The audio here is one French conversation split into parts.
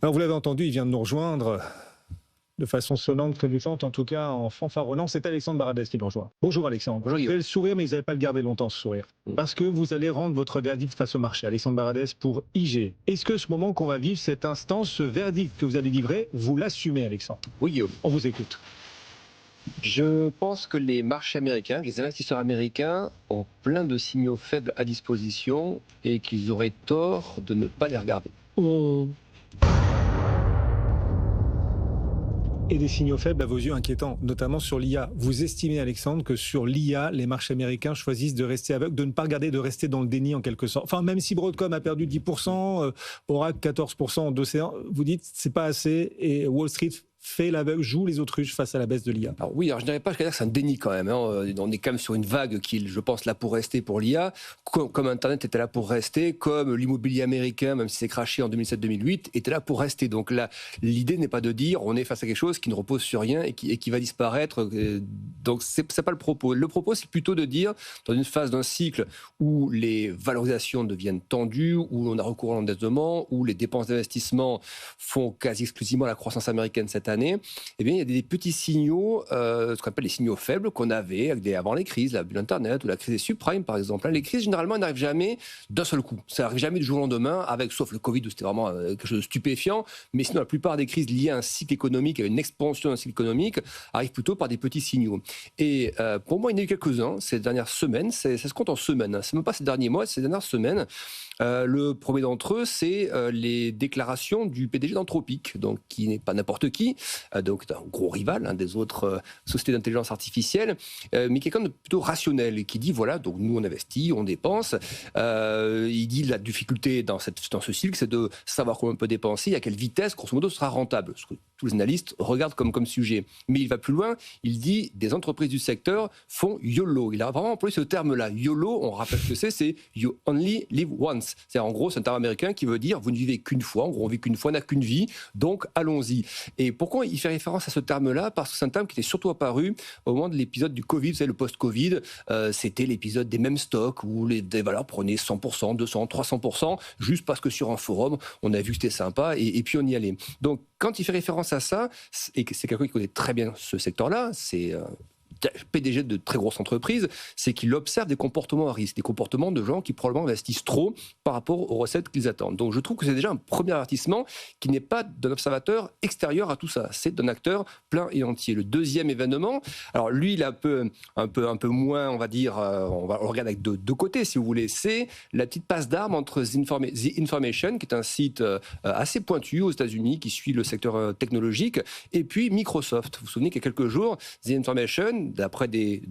Alors vous l'avez entendu, il vient de nous rejoindre de façon sonnante, trébuchante, en tout cas en fanfaronnant. C'est Alexandre Baradès qui nous rejoint. Bonjour Alexandre. Bonjour Vous Guillaume. avez le sourire, mais vous n'allez pas le garder longtemps ce sourire. Parce que vous allez rendre votre verdict face au marché. Alexandre Baradès pour IG. Est-ce que ce moment qu'on va vivre, cet instant, ce verdict que vous allez livrer, vous l'assumez Alexandre? Oui Guillaume. On vous écoute. Je pense que les marchés américains, les investisseurs américains ont plein de signaux faibles à disposition et qu'ils auraient tort de ne pas les regarder. Et des signaux faibles à vos yeux inquiétants, notamment sur l'IA. Vous estimez, Alexandre, que sur l'IA, les marchés américains choisissent de rester aveugles, de ne pas regarder, de rester dans le déni en quelque sorte. Enfin, même si Broadcom a perdu 10%, Oracle 14% en 2 ans, vous dites c'est pas assez et Wall Street fait l'aveugle, joue les autruches face à la baisse de l'IA. Alors oui, alors je dirais pas jusqu'à dire que c'est un déni quand même. On est quand même sur une vague qui, je pense, là pour rester pour l'IA, comme Internet était là pour rester, comme l'immobilier américain, même si c'est craché en 2007-2008, était là pour rester. Donc là, l'idée n'est pas de dire on est face à quelque chose qui ne repose sur rien et qui va disparaître. Donc c'est pas le propos. Le propos, c'est plutôt de dire, dans une phase d'un cycle où les valorisations deviennent tendues, où on a recours à l'endettement, où les dépenses d'investissement font quasi exclusivement la croissance américaine cette année, eh bien, il y a des petits signaux, ce qu'on appelle les signaux faibles qu'on avait avant les crises, la bulle Internet ou la crise des subprimes, par exemple. Les crises, généralement, n'arrivent jamais d'un seul coup. Ça n'arrive jamais du jour au lendemain, sauf le Covid, où c'était vraiment quelque chose de stupéfiant. Mais sinon, la plupart des crises liées à un cycle économique, à une expansion d'un cycle économique, arrivent plutôt par des petits signaux. Et pour moi, il y en a eu quelques-uns ces dernières semaines. Ça se compte en semaines. C'est même pas ces derniers mois, ces dernières semaines. Le premier d'entre eux, c'est les déclarations du PDG d'Anthropic, donc qui n'est pas n'importe qui, donc un gros rival des autres sociétés d'intelligence artificielle, mais quelqu'un de plutôt rationnel et qui dit voilà, donc nous on investit, on dépense. Il dit la difficulté dans ce cycle, c'est de savoir combien on peut dépenser et à quelle vitesse, grosso modo, ce sera rentable. Ce que tous les analystes regardent comme sujet. Mais il va plus loin. Il dit des entreprises du secteur font YOLO. Il a vraiment employé ce terme-là. YOLO, on rappelle ce que c'est You Only Live Once. C'est en gros, c'est un terme américain qui veut dire vous ne vivez qu'une fois. En gros, on vit qu'une fois, on n'a qu'une vie, donc allons-y. Et pourquoi il fait référence à ce terme-là? Parce que c'est un terme qui était surtout apparu au moment de l'épisode du Covid, vous savez, le post-Covid. C'était l'épisode des mêmes stocks où des valeurs prenaient 100%, 200%, 300%, juste parce que sur un forum, on a vu que c'était sympa et puis on y allait. Donc, quand il fait référence à ça, et que c'est quelqu'un qui connaît très bien ce secteur-là, c'est PDG de très grosses entreprises, c'est qu'il observe des comportements à risque, des comportements de gens qui probablement investissent trop par rapport aux recettes qu'ils attendent. Donc je trouve que c'est déjà un premier avertissement qui n'est pas d'un observateur extérieur à tout ça, c'est d'un acteur plein et entier. Le deuxième événement, alors lui il est un peu moins, on va dire, on le regarde avec deux côtés si vous voulez, c'est la petite passe d'armes entre The Information, qui est un site assez pointu aux États-Unis qui suit le secteur technologique, et puis Microsoft. Vous vous souvenez qu'il y a quelques jours, The Information, d'après des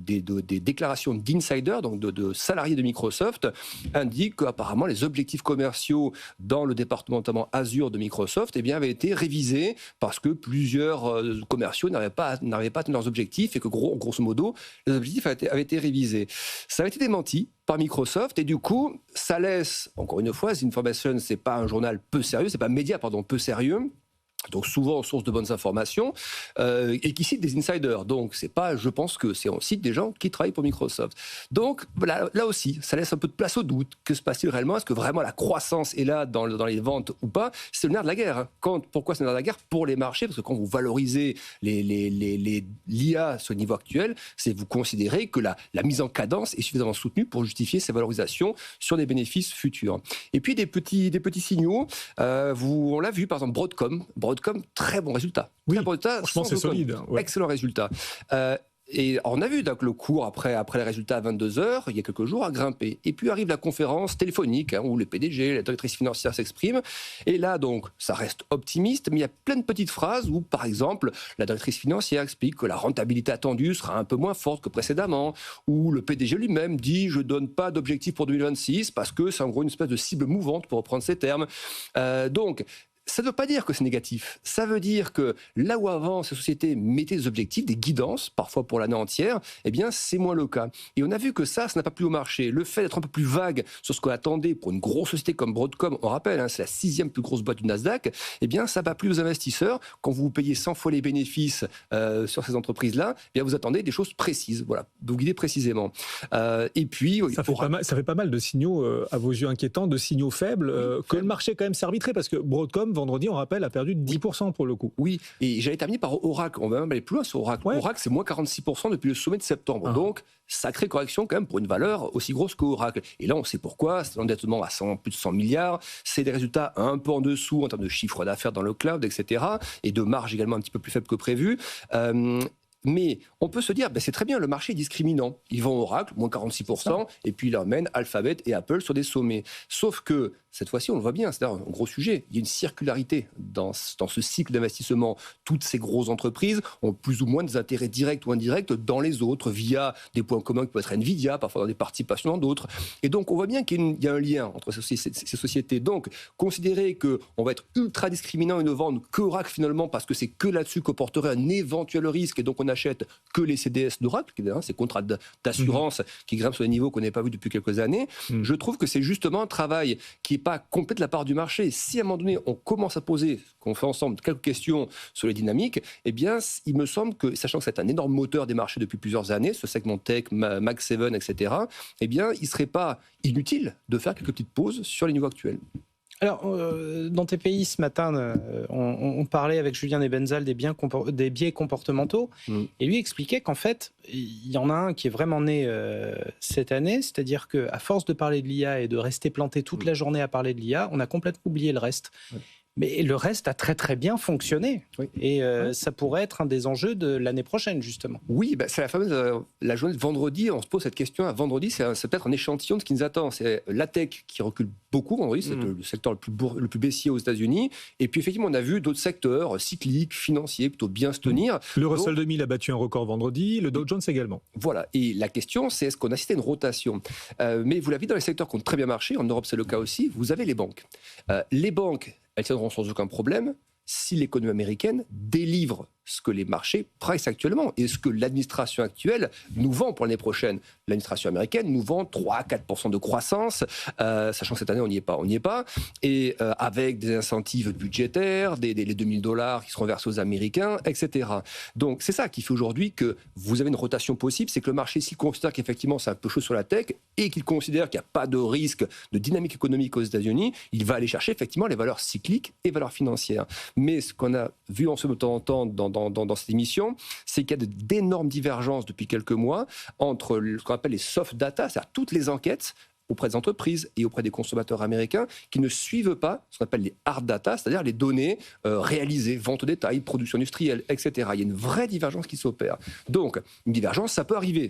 déclarations d'insiders, donc de salariés de Microsoft, indique qu'apparemment les objectifs commerciaux dans le département notamment Azure de Microsoft avaient été révisés parce que plusieurs commerciaux n'arrivaient pas à atteindre leurs objectifs et que grosso modo, les objectifs avaient été révisés. Ça a été démenti par Microsoft et du coup, ça laisse, encore une fois, The Information, c'est pas un journal peu sérieux, c'est pas un média, peu sérieux. Donc souvent source de bonnes informations et qui cite des insiders. Donc c'est pas, je pense que c'est on cite des gens qui travaillent pour Microsoft. Donc là aussi, ça laisse un peu de place au doute. Que se passe-t-il réellement? Est-ce que vraiment la croissance est là dans les ventes ou pas? C'est le nerf de la guerre. Pourquoi c'est le nerf de la guerre? Pour les marchés, parce que quand vous valorisez l'IA sur le niveau actuel, c'est vous considérez que la mise en cadence est suffisamment soutenue pour justifier ces valorisations sur des bénéfices futurs. Et puis des petits signaux. On l'a vu par exemple Broadcom, très bon résultat. Oui, très bon résultat, franchement, c'est solide. Ouais. Excellent résultat. Et on a vu donc, le cours après les résultats à 22h, il y a quelques jours, a grimpé. Et puis arrive la conférence téléphonique où le PDG, la directrice financière s'expriment. Et là, donc, ça reste optimiste, mais il y a plein de petites phrases où, par exemple, la directrice financière explique que la rentabilité attendue sera un peu moins forte que précédemment, ou le PDG lui-même dit « je ne donne pas d'objectif pour 2026 parce que c'est en gros une espèce de cible mouvante, pour reprendre ces termes ». Donc, ça ne veut pas dire que c'est négatif. Ça veut dire que là où avant, ces sociétés mettaient des objectifs, des guidances, parfois pour l'année entière, c'est moins le cas. Et on a vu que ça n'a pas plu au marché. Le fait d'être un peu plus vague sur ce qu'on attendait pour une grosse société comme Broadcom, on rappelle, c'est la 6e plus grosse boîte du Nasdaq, ça va plus aux investisseurs. Quand vous payez 100 fois les bénéfices sur ces entreprises-là, vous attendez des choses précises. Voilà, vous guidez précisément. Et puis... Ça fait pas mal de signaux, à vos yeux inquiétants, de signaux faibles, que le marché quand même s'est arbitré, parce que Broadcom vendredi, on rappelle, a perdu 10% pour le coup. Oui, et j'allais terminer par Oracle. On va même aller plus loin sur Oracle. Ouais. Oracle, c'est moins 46% depuis le sommet de septembre. Donc, sacrée correction quand même pour une valeur aussi grosse qu'Oracle. Et là, on sait pourquoi. C'est l'endettement à plus de 100 milliards. C'est des résultats un peu en dessous en termes de chiffre d'affaires dans le cloud, etc. Et de marge également un petit peu plus faible que prévu. Mais on peut se dire, c'est très bien, le marché est discriminant. Ils vont Oracle, moins 46%, et puis ils emmènent Alphabet et Apple sur des sommets. Sauf que, cette fois-ci, on le voit bien, c'est un gros sujet. Il y a une circularité dans ce cycle d'investissement. Toutes ces grosses entreprises ont plus ou moins des intérêts directs ou indirects dans les autres, via des points communs qui peuvent être Nvidia, parfois dans des participations dans d'autres. Et donc, on voit bien qu'il y a un lien entre ces sociétés. Donc, considérer qu'on va être ultra discriminant et ne vendre que Oracle finalement, parce que c'est que là-dessus qu'on porterait un éventuel risque, et donc on n'achète que les CDS d'Oracle, ces contrats d'assurance qui grimpent sur des niveaux qu'on n'avait pas vus depuis quelques années. Je trouve que c'est justement un travail qui n'est pas complet de la part du marché. Si à un moment donné, on commence à poser, qu'on fait ensemble, quelques questions sur les dynamiques, eh bien, il me semble que, sachant que c'est un énorme moteur des marchés depuis plusieurs années, ce segment tech, Mag 7, etc., eh bien, il ne serait pas inutile de faire quelques petites pauses sur les niveaux actuels. Alors, dans TPI ce matin, on parlait avec Julien Nebenzal des biais comportementaux, et lui expliquait qu'en fait, il y en a un qui est vraiment né cette année, c'est-à-dire qu'à force de parler de l'IA et de rester planté toute la journée à parler de l'IA, on a complètement oublié le reste. Mais le reste a très très bien fonctionné. Et ça pourrait être un des enjeux de l'année prochaine, justement. Oui, c'est la fameuse la journée de vendredi. On se pose cette question à vendredi. C'est peut-être un échantillon de ce qui nous attend. C'est la tech qui recule beaucoup vendredi. C'est le secteur le plus baissier aux États-Unis. Et puis effectivement, on a vu d'autres secteurs cycliques, financiers, plutôt bien se tenir. Le Russell 2000 a battu un record vendredi. Le Dow Jones également. Voilà. Et la question, c'est est-ce qu'on assiste à une rotation mais vous l'avez vu dans les secteurs qui ont très bien marché. En Europe, c'est le cas aussi. Vous avez les banques. Les banques, elles tiendront sans aucun problème si l'économie américaine délivre ce que les marchés pricent actuellement et ce que l'administration actuelle nous vend pour l'année prochaine. L'administration américaine nous vend 3 à 4% de croissance, sachant que cette année, on n'y est pas, et avec des incentives budgétaires, les $2000 qui seront versés aux Américains, etc. Donc, c'est ça qui fait aujourd'hui que vous avez une rotation possible, c'est que le marché, s'il considère qu'effectivement, c'est un peu chaud sur la tech et qu'il considère qu'il n'y a pas de risque de dynamique économique aux États-Unis, il va aller chercher effectivement les valeurs cycliques et valeurs financières. Mais ce qu'on a vu en ce temps en temps dans cette émission, c'est qu'il y a d'énormes divergences depuis quelques mois entre ce qu'on appelle les soft data, c'est-à-dire toutes les enquêtes auprès des entreprises et auprès des consommateurs américains qui ne suivent pas ce qu'on appelle les hard data, c'est-à-dire les données réalisées, vente au détail, production industrielle, etc. Il y a une vraie divergence qui s'opère. Donc, une divergence, ça peut arriver.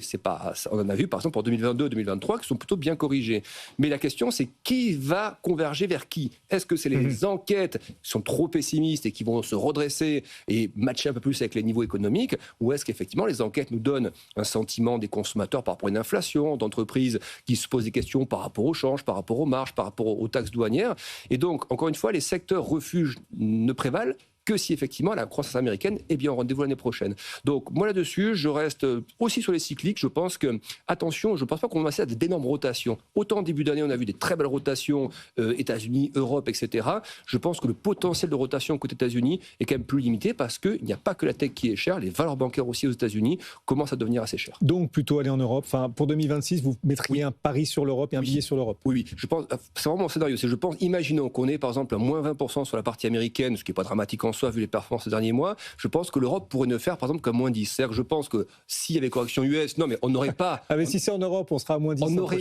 On en a vu, par exemple, pour 2022-2023, qui sont plutôt bien corrigées. Mais la question, c'est qui va converger vers qui ? Est-ce que c'est les enquêtes qui sont trop pessimistes et qui vont se redresser et matcher un peu plus avec les niveaux économiques ? Ou est-ce qu'effectivement, les enquêtes nous donnent un sentiment des consommateurs par rapport à une inflation, d'entreprises qui se posent des questions par rapport au change, par rapport aux marges, par rapport aux taxes douanières. Et donc, encore une fois, les secteurs refuges ne prévalent que si effectivement la croissance américaine est bien au rendez-vous l'année prochaine. Donc moi là-dessus, je reste aussi sur les cycliques. Je pense que, attention, je ne pense pas qu'on va passer à d'énormes rotations. Autant en début d'année, on a vu des très belles rotations, États-Unis, Europe, etc. Je pense que le potentiel de rotation côté États-Unis est quand même plus limité parce qu'il n'y a pas que la tech qui est chère, les valeurs bancaires aussi aux États-Unis commencent à devenir assez chères. Donc plutôt aller en Europe. Enfin, pour 2026, vous mettriez un pari sur l'Europe et un billet sur l'Europe. Oui, je pense, c'est vraiment mon scénario. Je pense, imaginons qu'on ait par exemple un moins 20% sur la partie américaine, ce qui n'est pas dramatique en soi vu les performances ces derniers mois. Je pense que l'Europe pourrait ne faire par exemple qu'un moins 10. C'est-à-dire que je pense que s'il y avait correction US, non mais on n'aurait pas. Ah mais si c'est en Europe, on sera à moins 10. On n'aurait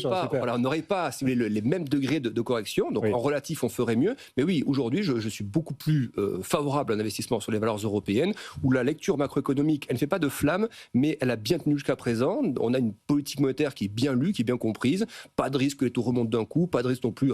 pas si vous voulez, les mêmes degrés de correction. Donc en relatif, on ferait mieux. Mais oui, aujourd'hui, je suis beaucoup plus favorable à un investissement sur les valeurs européennes où la lecture macroéconomique, elle ne fait pas de flamme, mais elle a bien tenu jusqu'à présent. On a une politique monétaire qui est bien lue, qui est bien comprise. Pas de risque que les taux remontent d'un coup, pas de risque non plus,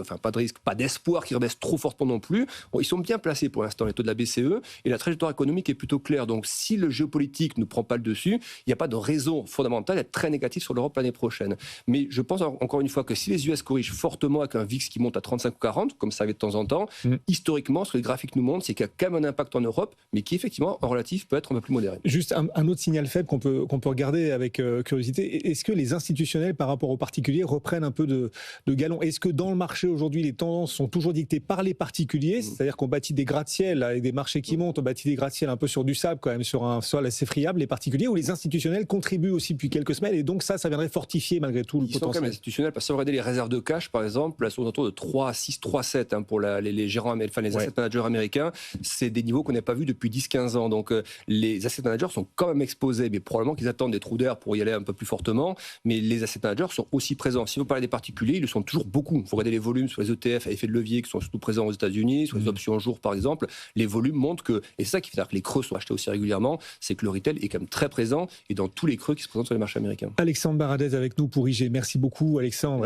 pas d'espoir qu'ils rebaissent trop fortement non plus. Bon, ils sont bien placés pour l'instant, les taux de la BCE, et la trajectoire économique est plutôt claire. Donc si le géopolitique ne prend pas le dessus, il n'y a pas de raison fondamentale d'être très négatif sur l'Europe l'année prochaine. Mais je pense encore une fois que si les US corrigent fortement avec un VIX qui monte à 35 ou 40, comme ça avait de temps en temps, historiquement, ce que les graphiques nous montrent, c'est qu'il y a quand même un impact en Europe, mais qui effectivement, en relatif, peut être un peu plus modéré. Juste un autre signal faible qu'on peut regarder avec curiosité. Est-ce que les institutionnels, par rapport aux particuliers, reprennent un peu de galon ? Est-ce que dans le marché aujourd'hui, les tendances sont toujours dictées par les particuliers, c'est-à-dire qu'on bâtit des gratte-ciel avec des marchés marché qui monte, on bâtit des gratte-ciels un peu sur du sable, quand même, sur un sol assez friable, les particuliers, où les institutionnels contribuent aussi depuis quelques semaines, et donc ça viendrait fortifier malgré tout le Ils sont quand potentiel. même institutionnels, parce que si vous regardez les réserves de cash, par exemple, elles sont autour de 3,6, 3,7 pour les gérants, enfin les asset managers américains. C'est des niveaux qu'on n'a pas vus depuis 10-15 ans. Donc les asset managers sont quand même exposés, mais probablement qu'ils attendent des trous d'air pour y aller un peu plus fortement. Mais les asset managers sont aussi présents. Si vous parlez des particuliers, ils le sont toujours beaucoup. Il faut regarder les volumes sur les ETF à effet de levier qui sont surtout présents aux États-Unis, sur les options jour par exemple. Les volumes montrent que, et c'est ça qui fait que les creux sont achetés aussi régulièrement, c'est que le retail est quand même très présent et dans tous les creux qui se présentent sur les marchés américains. Alexandre Baradez avec nous pour IG. Merci beaucoup, Alexandre.